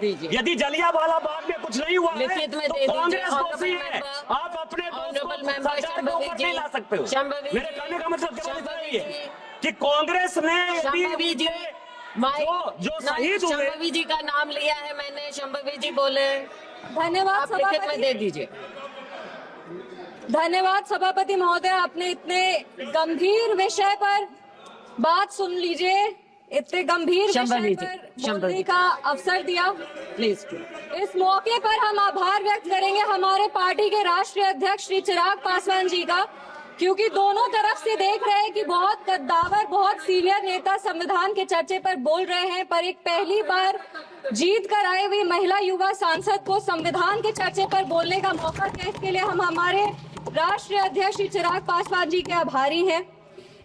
दीजिए। यदि जलियांवाला बाग में कुछ नहीं हुआ है लिखित में दे तो दीजिए। कांग्रेस दोषी है। आप अपने दोस्त को सरकार के ऊपर नहीं ला सकते हो। मेरे कहने का मतलब केवल ये है कि कांग्रेस ने शंभवी जी जो शहीद हुए, शंभवी जी का नाम लिया है मैंने, शंभवी जी बोले। धन्यवाद आप लिखित में सभापति। दे दीजिए। धन्यवाद सभापति महोदय, आपने इतने गंभीर विषय पर बात सुन लीजिए, इतने गंभीर विषय पर बोलने का अवसर दिया। प्लीज। इस मौके पर हम आभार व्यक्त करेंगे हमारे पार्टी के राष्ट्रीय अध्यक्ष श्री चिराग पासवान जी का, क्योंकि दोनों तरफ से देख रहे हैं कि बहुत कद्दावर, बहुत सीनियर नेता संविधान के चर्चे पर बोल रहे हैं, पर एक पहली बार जीत कर आई हुई महिला युवा सांसद को संविधान के चर्चे पर बोलने का मौका दिया। इसके लिए हम हमारे राष्ट्रीय अध्यक्ष श्री चिराग पासवान जी के आभारी हैं।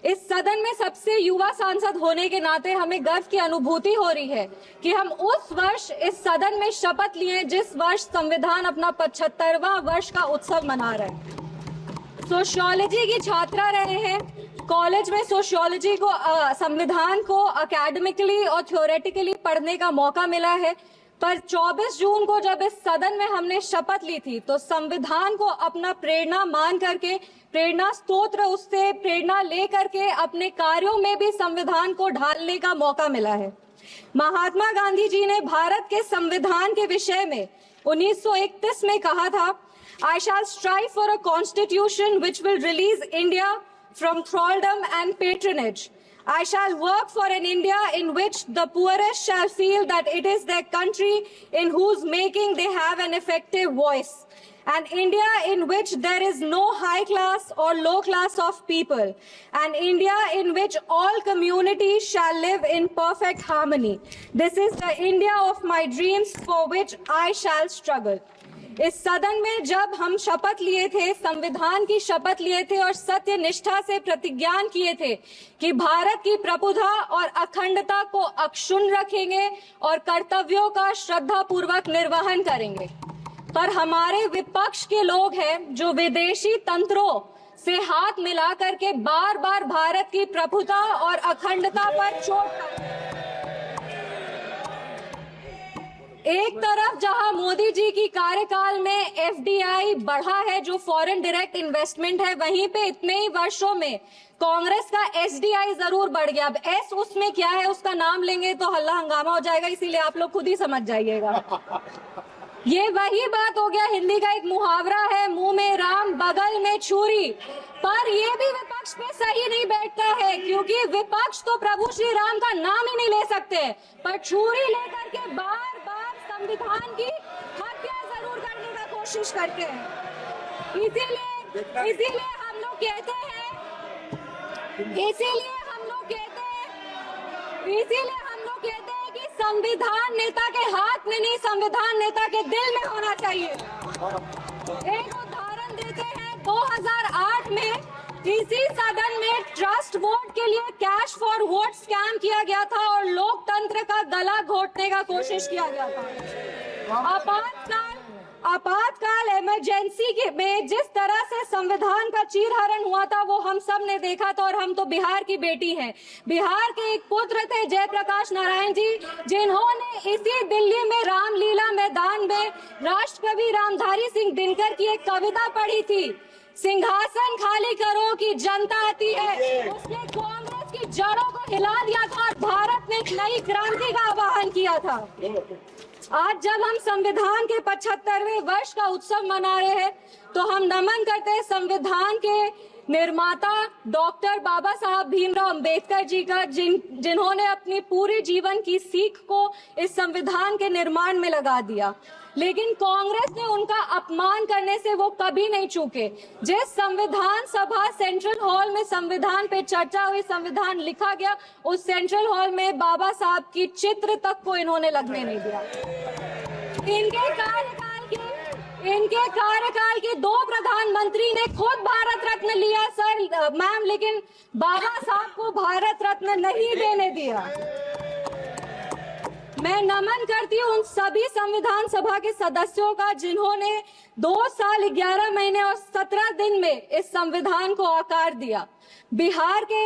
इस सदन में सबसे युवा सांसद होने के नाते हमें गर्व की अनुभूति हो रही है कि हम उस वर्ष इस सदन में शपथ लिए जिस वर्ष संविधान अपना 75वां वर्ष का उत्सव मना रहे हैं। सोशियोलॉजी की छात्रा रहे हैं, कॉलेज में सोशियोलॉजी को संविधान को एकेडमिकली और थ्योरेटिकली पढ़ने का मौका मिला है, पर 24 जून को जब इस सदन में हमने शपथ ली थी तो संविधान को अपना प्रेरणा मान करके, प्रेरणा स्तोत्र उससे प्रेरणा ले करके अपने कार्यों में भी संविधान को ढालने का मौका मिला है। महात्मा गांधी जी ने भारत के संविधान के विषय में 1931 में कहा था, I shall strive for a constitution which will release India from thraldom and patronage. I shall work for an India in which the poorest shall feel that it is their country in whose making they have an effective voice. An India in which there is no high class or low class of people. An India in which all communities shall live in perfect harmony. This is the India of my dreams for which I shall struggle. इस सदन में जब हम शपथ लिए थे, संविधान की शपथ लिए थे और सत्य निष्ठा से प्रतिज्ञान किए थे कि भारत की प्रभुता और अखंडता को अक्षुण्ण रखेंगे और कर्तव्यों का श्रद्धा पूर्वक निर्वहन करेंगे, पर हमारे विपक्ष के लोग हैं जो विदेशी तंत्रों से हाथ मिला करके बार बार भारत की प्रभुता और अखंडता पर चोट। एक तरफ जहां मोदी जी की कार्यकाल में एफडीआई बढ़ा है, जो फॉरेन डायरेक्ट इन्वेस्टमेंट है, वहीं पे इतने ही वर्षों में कांग्रेस का एसडीआई जरूर बढ़ गया। अब एस उसमें क्या है, उसका नाम लेंगे तो हल्ला हंगामा हो जाएगा, इसीलिए आप लोग खुद ही समझ जाइएगा। ये वही बात हो गया, हिंदी का एक मुहावरा है, मुंह में राम बगल में छुरी, पर ये भी विपक्ष पे सही नहीं बैठता है, क्योंकि विपक्ष तो प्रभु श्री राम का नाम ही नहीं ले सकते, पर छुरी लेकर के बार बार संविधान की हत्या जरूर करने का कोशिश करते हैं। इसीलिए हम लोग कहते हैं कि संविधान नेता के हाथ में नहीं, संविधान नेता के दिल में होना चाहिए। एक उदाहरण देते हैं, 2008 में इसी सदन में ट्रस्ट वोट के लिए कैश फॉर वोट स्कैम किया गया था और लोकतंत्र का गला घोटने का कोशिश किया गया था। आपातकाल इमरजेंसी के में जिस तरह से संविधान का चीरहरण हुआ था वो हम सब ने देखा था, और हम तो बिहार की बेटी हैं। बिहार के एक पुत्र थे जयप्रकाश नारायण जी, जिन्होंने इसी दिल्ली में रामलीला मैदान में राष्ट्रकवि रामधारी सिंह दिनकर की एक कविता पढ़ी थी, सिंहासन खाली करो कि जनता आती है। उसने कांग्रेस की जड़ों को हिला दिया था और भारत में एक नई क्रांति का आह्वान किया था। आज जब हम संविधान के 75वें वर्ष का उत्सव मना रहे हैं तो हम नमन करते हैं संविधान के निर्माता डॉक्टर बाबा साहब भीमराव अंबेडकर जी का, जिन्होंने अपनी पूरी जीवन की सीख को इस संविधान के निर्माण में लगा दिया। लेकिन कांग्रेस ने उनका अपमान करने से वो कभी नहीं चूके। जिस संविधान सभा सेंट्रल हॉल में संविधान पे चर्चा हुई, संविधान लिखा गया, उस सेंट्रल हॉल में बाबा साहब की चित्र तक को इन्होंने लगने नहीं दिया। इनके कार्यकाल के 2 प्रधानमंत्री ने खुद भारत रत्न लिया सर मैम, लेकिन बाबा साहब को भारत रत्न नहीं देने दिया। मैं नमन करती हूँ उन सभी संविधान सभा के सदस्यों का जिन्होंने 2 साल 11 महीने और 17 दिन में इस संविधान को आकार दिया। बिहार के,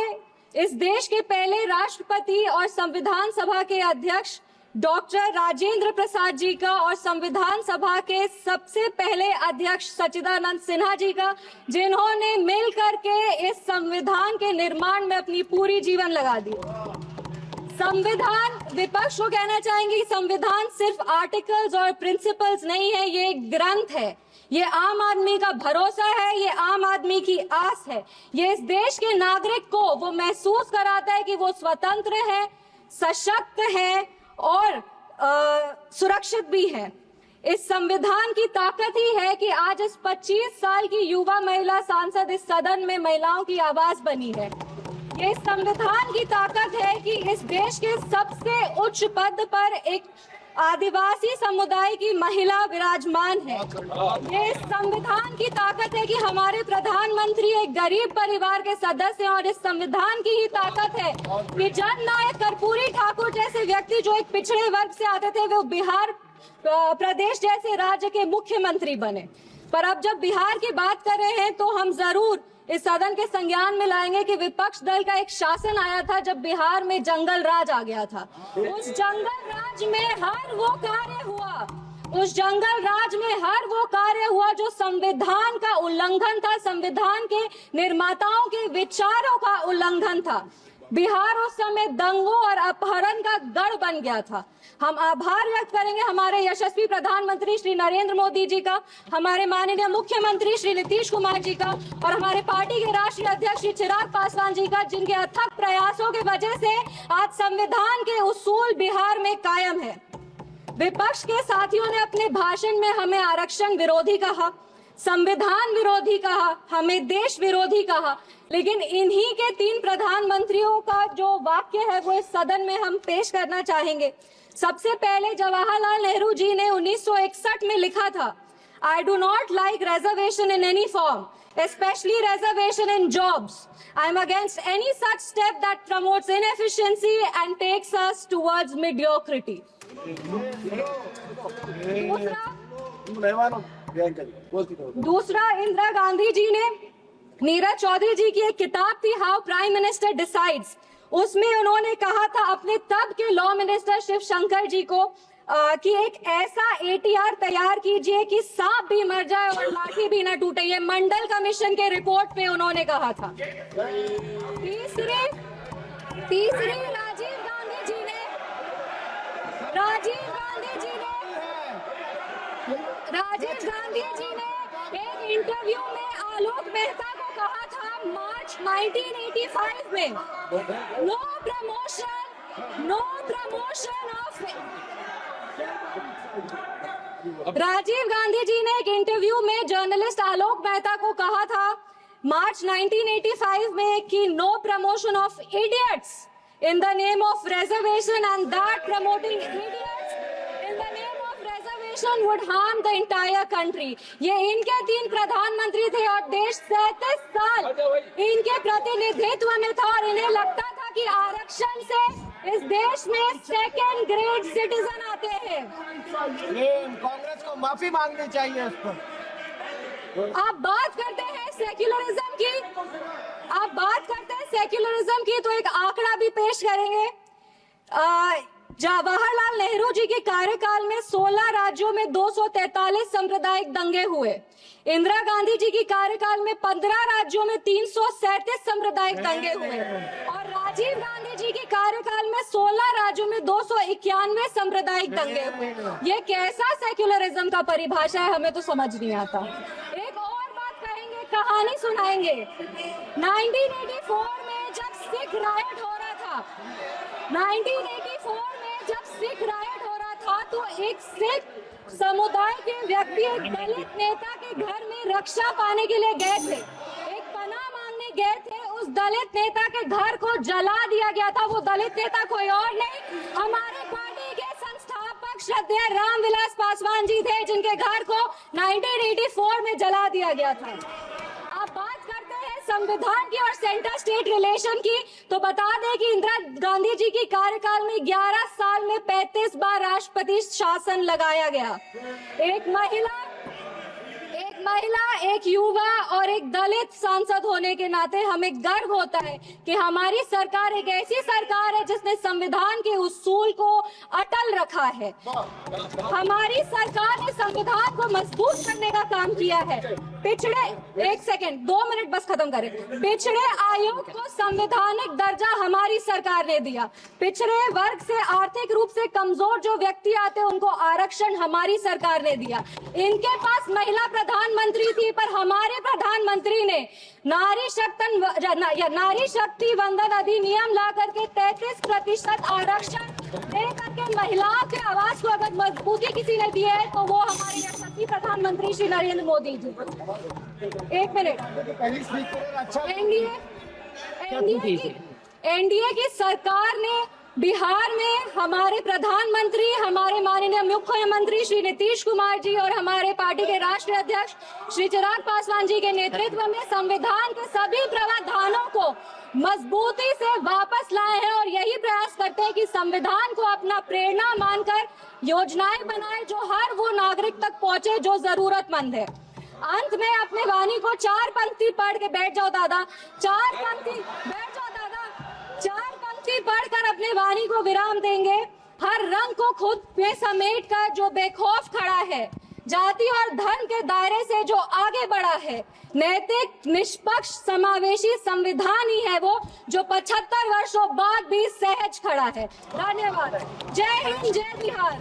इस देश के पहले राष्ट्रपति और संविधान सभा के अध्यक्ष डॉक्टर राजेंद्र प्रसाद जी का और संविधान सभा के सबसे पहले अध्यक्ष सच्चिदानंद सिन्हा जी का, जिन्होंने मिल करके इस संविधान के निर्माण में अपनी पूरी जीवन लगा दी। संविधान, विपक्ष को कहना चाहेंगे कि संविधान सिर्फ आर्टिकल्स और प्रिंसिपल्स नहीं है, ये एक ग्रंथ है, ये आम आदमी का भरोसा है, ये आम आदमी की आस है, ये इस देश के नागरिक को वो महसूस कराता है कि वो स्वतंत्र है, सशक्त है और सुरक्षित भी है। इस संविधान की ताकत ही है कि आज इस 25 साल की युवा महिला सांसद इस सदन में महिलाओं की आवाज बनी है। ये संविधान की ताकत है कि इस देश के सबसे उच्च पद पर एक आदिवासी समुदाय की महिला विराजमान है। ये संविधान की ताकत है कि हमारे प्रधानमंत्री एक गरीब परिवार के सदस्य हैं और इस संविधान की ही ताकत है कि जननायक कर्पूरी ठाकुर जैसे व्यक्ति जो एक पिछड़े वर्ग से आते थे वो बिहार प्रदेश जैसे राज्य के मुख्यमंत्री बने। पर अब जब बिहार की बात कर रहे हैं तो हम जरूर इस सदन के संज्ञान में लाएंगे कि विपक्ष दल का एक शासन आया था जब बिहार में जंगल राज आ गया था। उस जंगल राज में हर वो कार्य हुआ, उस जंगल राज में हर वो कार्य हुआ जो संविधान का उल्लंघन था, संविधान के निर्माताओं के विचारों का उल्लंघन था। बिहार उस समय दंगों और अपहरण का गढ़ बन गया था। हम आभार व्यक्त करेंगे हमारे यशस्वी प्रधानमंत्री श्री नरेंद्र मोदी जी का, हमारे माननीय मुख्यमंत्री श्री नीतीश कुमार जी का और हमारे पार्टी के राष्ट्रीय अध्यक्ष श्री चिराग पासवान जी का, जिनके अथक प्रयासों के वजह से आज संविधान के उसूल बिहार में कायम है। विपक्ष के साथियों ने अपने भाषण में हमें आरक्षण विरोधी कहा, संविधान विरोधी कहा, हमें देश विरोधी कहा, लेकिन इन्हीं के 3 प्रधानमंत्रियों का जो वाक्य है वो इस सदन में हम पेश करना चाहेंगे। सबसे पहले जवाहरलाल नेहरू जी ने 1961 में लिखा था, I do not like reservation in any form, especially reservation in jobs. I am against any such step that promotes inefficiency and takes us towards mediocrity. दूसरा, इंदिरा गांधी जी ने, नीरज चौधरी जी की एक किताब थी हाउ प्राइम मिनिस्टर डिसाइड्स, उसमें उन्होंने कहा था अपने तब के लॉ मिनिस्टर शिव शंकर जी को कि एक ऐसा ATR तैयार कीजिए कि सांप भी मर जाए और लाठी भी न टूटे। ये मंडल कमीशन के रिपोर्ट पे उन्होंने कहा था। तीसरी राजीव गांधी जी ने एक इंटरव्यू में आलोक मेहता को कहा था मार्च 1985 में, no promotion of. Rajiv Gandhi ji ने एक इंटरव्यू में जर्नलिस्ट आलोक मेहता को कहा था मार्च 1985 में कि no promotion of idiots in the name of reservation and that promoting idiots in the name of reservation would harm the entire country. ये इनके 3 प्रधानमंत्री थे और देश 37 साल इनके प्रतिनिधित्व में था और इन्हें लगता था कि आरक्षण से इस देश में सेकेंड ग्रेड सिटीजन आते हैं। कांग्रेस को माफी मांगनी चाहिए इस पर। आप बात करते हैं सेक्युलरिज्म की, तो एक आंकड़ा भी पेश करेंगे। जवाहरलाल नेहरू जी के कार्यकाल में 16 राज्यों में 243 सांप्रदायिक दंगे हुए। इंदिरा गांधी जी की कार्यकाल में 15 राज्यों में 337 सांप्रदायिक दंगे हुए और राजीव गांधी जी के कार्यकाल में 16 राज्यों में 291 सांप्रदायिक दंगे हुए। ये कैसा सेक्युलरिज्म का परिभाषा है, हमें तो समझ नहीं आता। एक और बात कहेंगे, कहानी सुनाएंगे। 1984 में जब सिख रायट हो रहा था, 1984 में जब सिख रायट हो रहा था तो एक सिख समुदाय के व्यक्ति एक दलित नेता के घर में रक्षा पाने के लिए गए थे, एक पनाह मांगने गए थे। उस दलित नेता के घर को जला दिया गया था। वो दलित नेता कोई और नहीं, हमारे पार्टी के संस्थापक श्रद्धेय रामविलास पासवान जी थे, जिनके घर को 1984 में जला दिया गया था। आप बात करते हैं संविधान की और सेंटर स्टेट रिलेशन की, तो बता दें कि इंदिरा गांधी जी की कार्यकाल में 11 साल में 35 बार राष्ट्रपति शासन लगाया गया। एक महिला, एक युवा और एक दलित सांसद होने के नाते हमें गर्व होता है कि हमारी सरकार एक ऐसी सरकार है जिसने संविधान के उसूल को अटल रखा है। हमारी सरकार ने संविधान को मजबूत करने का काम किया है। पिछड़े 2 मिनट बस खत्म करें। पिछड़े आयोग को संवैधानिक दर्जा हमारी सरकार ने दिया। पिछड़े वर्ग से आर्थिक रूप से कमजोर जो व्यक्ति आते हैं उनको आरक्षण हमारी सरकार ने दिया। इनके पास महिला प्रधानमंत्री थी, पर हमारे प्रधानमंत्री ने नारी शक्ति वंदन अधिनियम ला करके 33% आरक्षण दे करके महिलाओं के आवाज को अगर मजबूती किसी ने दी है तो वो हमारे यशस्वी प्रधानमंत्री श्री नरेंद्र मोदी जी। 1 मिनट। एनडीए की सरकार ने बिहार में हमारे प्रधानमंत्री, हमारे माननीय मुख्यमंत्री श्री नीतीश कुमार जी और हमारे पार्टी के राष्ट्रीय अध्यक्ष श्री चिराग पासवान जी के नेतृत्व में संविधान के सभी प्रावधानों को मजबूती से वापस लाए हैं और यही प्रयास करते हैं कि संविधान को अपना प्रेरणा मानकर योजनाएं बनाए जो हर वो नागरिक तक पहुंचे जो जरूरतमंद है। अंत में अपने वाणी को 4 पंक्ति पढ़ के बैठ जाओ दादा, 4 पंक्ति पढ़कर अपने वाणी को विराम देंगे। हर रंग को खुद में समेट कर जो बेखौफ खड़ा है, जाति और धर्म के दायरे से जो आगे बढ़ा है, नैतिक, निष्पक्ष, समावेशी संविधान ही है वो जो 75 वर्षों बाद भी सहज खड़ा है। धन्यवाद। जय हिंद, जय बिहार।